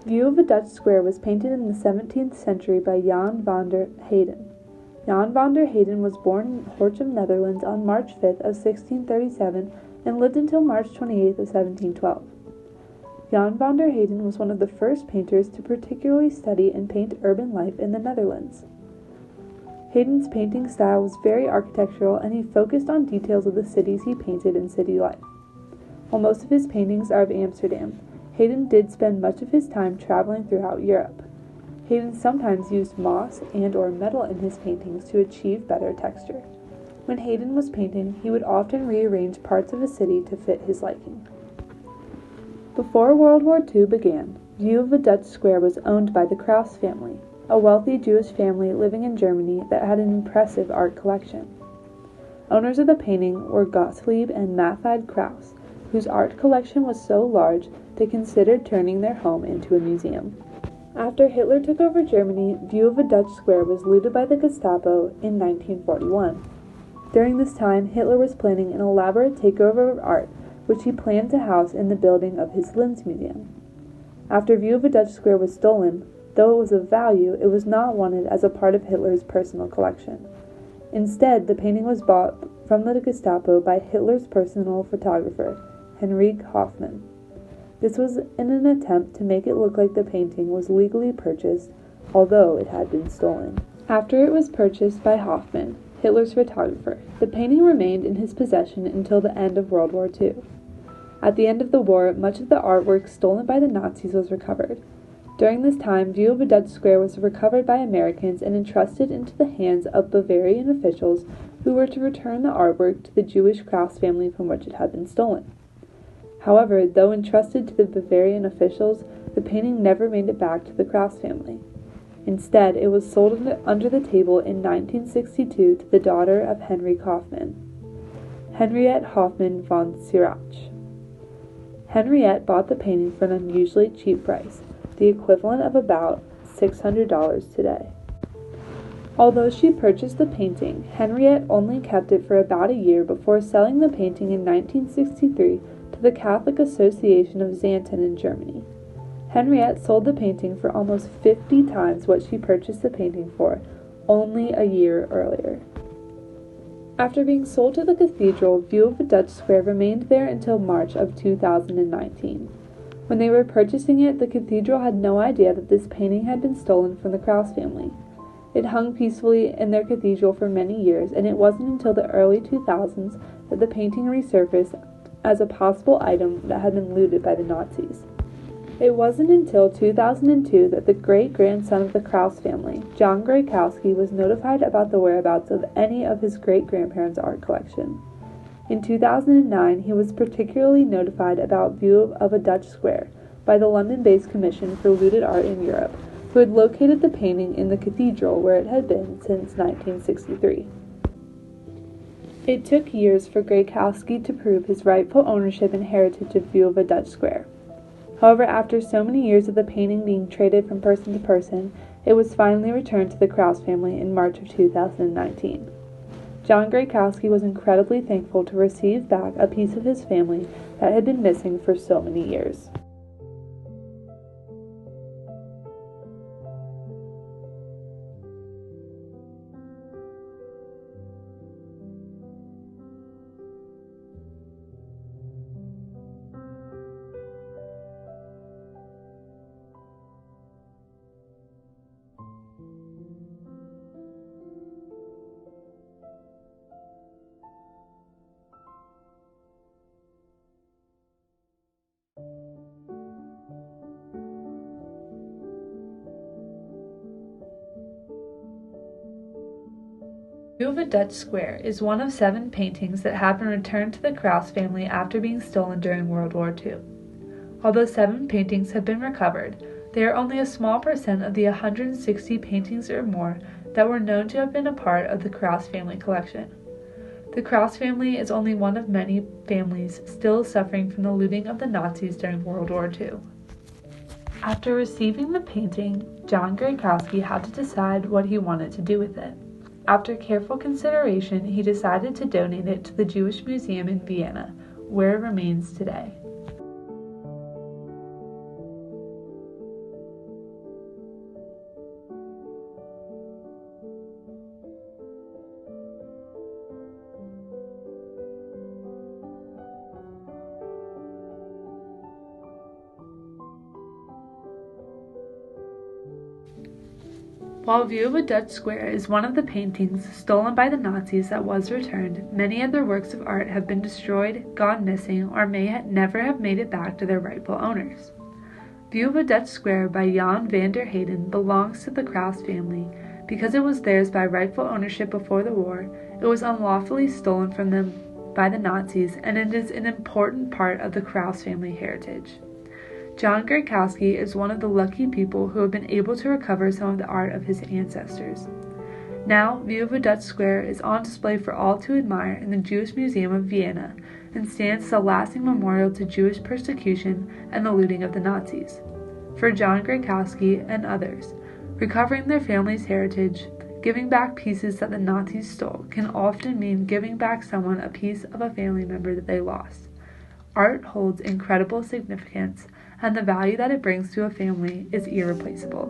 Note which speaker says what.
Speaker 1: View of a Dutch Square was painted in the 17th century by Jan van der Heyden. Jan van der Heyden was born in Horchem, Netherlands on March 5th of 1637 and lived until March 28th of 1712. Jan van der Heyden was one of the first painters to particularly study and paint urban life in the Netherlands. Heyden's painting style was very architectural, and he focused on details of the cities he painted and city life. While most of his paintings are of Amsterdam, Heyden did spend much of his time traveling throughout Europe. Heyden sometimes used moss and/or metal in his paintings to achieve better texture. When Heyden was painting, he would often rearrange parts of a city to fit his liking. Before World War II began, View of a Dutch Square was owned by the Kraus family, a wealthy Jewish family living in Germany that had an impressive art collection. Owners of the painting were Gottlieb and Mathilde Kraus, whose art collection was so large they considered turning their home into a museum. After Hitler took over Germany, View of a Dutch Square was looted by the Gestapo in 1941. During this time, Hitler was planning an elaborate takeover of art, which he planned to house in the building of his Linz Museum. After View of a Dutch Square was stolen, though it was of value, it was not wanted as a part of Hitler's personal collection. Instead, the painting was bought from the Gestapo by Hitler's personal photographer, Heinrich Hoffmann. This was in an attempt to make it look like the painting was legally purchased, although it had been stolen. After it was purchased by Hoffmann, Hitler's photographer, the painting remained in his possession until the end of World War II. At the end of the war, much of the artwork stolen by the Nazis was recovered. During this time, View of a Dutch Square was recovered by Americans and entrusted into the hands of Bavarian officials who were to return the artwork to the Jewish Kraus family from which it had been stolen. However, though entrusted to the Bavarian officials, the painting never made it back to the Kraus family. Instead, it was sold under the table in 1962 to the daughter of Heinrich Hoffmann, Henriette Hoffmann von Sirach. Henriette bought the painting for an unusually cheap price, the equivalent of about $600 today. Although she purchased the painting, Henriette only kept it for about a year before selling the painting in 1963 to the Catholic Association of Xanten in Germany. Henriette sold the painting for almost 50 times what she purchased the painting for, only a year earlier. After being sold to the cathedral, View of a Dutch Square remained there until March of 2019. When they were purchasing it, the cathedral had no idea that this painting had been stolen from the Kraus family. It hung peacefully in their cathedral for many years, and it wasn't until the early 2000s that the painting resurfaced as a possible item that had been looted by the Nazis. It wasn't until 2002 that the great-grandson of the Kraus family, John Grykowski, was notified about the whereabouts of any of his great-grandparents' art collection. In 2009, he was particularly notified about View of a Dutch Square by the London-based Commission for Looted Art in Europe, who had located the painting in the cathedral where it had been since 1963. It took years for Grykowski to prove his rightful ownership and heritage of View of a Dutch Square. However, after so many years of the painting being traded from person to person, it was finally returned to the Kraus family in March of 2019. John Grykowski was incredibly thankful to receive back a piece of his family that had been missing for so many years. View of a Dutch Square is one of 7 paintings that have been returned to the Kraus family after being stolen during World War II. Although 7 paintings have been recovered, they are only a small percent of the 160 paintings or more that were known to have been a part of the Kraus family collection. The Kraus family is only one of many families still suffering from the looting of the Nazis during World War II. After receiving the painting, John Grykowski had to decide what he wanted to do with it. After careful consideration, he decided to donate it to the Jewish Museum in Vienna, where it remains today. While View of a Dutch Square is one of the paintings stolen by the Nazis that was returned, many of their works of art have been destroyed, gone missing, or may never have made it back to their rightful owners. View of a Dutch Square by Jan van der Heyden belongs to the Kraus family. Because it was theirs by rightful ownership before the war, it was unlawfully stolen from them by the Nazis, and it is an important part of the Kraus family heritage. John Grakowski is one of the lucky people who have been able to recover some of the art of his ancestors. Now, View of a Dutch Square is on display for all to admire in the Jewish Museum of Vienna and stands as a lasting memorial to Jewish persecution and the looting of the Nazis. For John Grakowski and others, recovering their family's heritage, giving back pieces that the Nazis stole, can often mean giving back someone a piece of a family member that they lost. Art holds incredible significance, and the value that it brings to a family is irreplaceable.